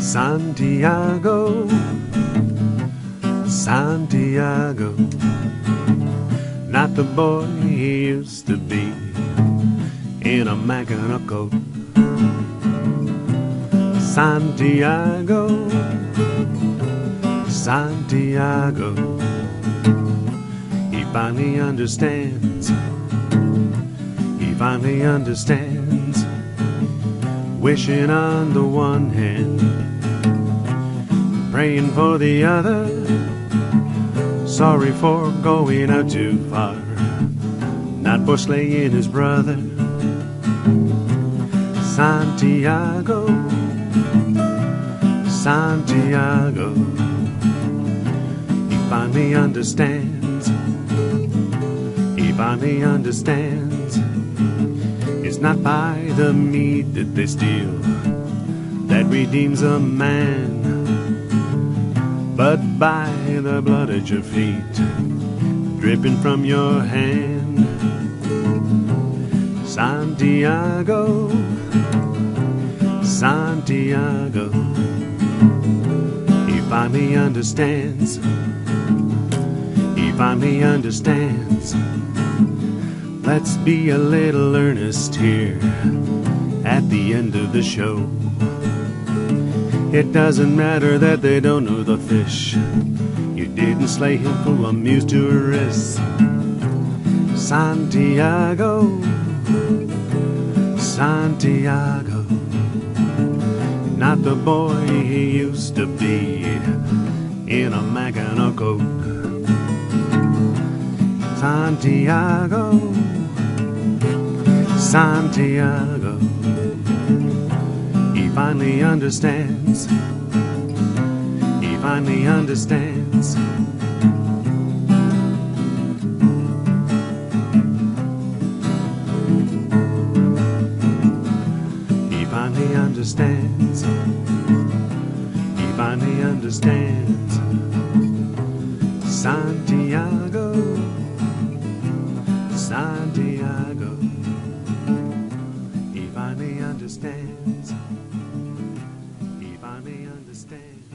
Santiago, Santiago, not the boy he used to be in a Mackinac coat. Santiago, Santiago, he finally understands, he finally understands, wishing on the one hand, praying for the other, sorry for going out too far, not bushlaying his brother. Santiago, Santiago, he finally understands, he finally understands. It's not by the meat that they steal that redeems a man, but by the blood at your feet, dripping from your hand. Santiago, Santiago, he finally understands, he finally understands. Let's be a little earnest here at the end of the show. It doesn't matter that they don't know the fish. You didn't slay him for amused tourists. Santiago, Santiago, not the boy he used to be in a Mackinac coat. Santiago, Santiago, he finally understands, he finally understands. He finally understands, he finally understands. Santiago, Santiago, he finally understands, he finally understands.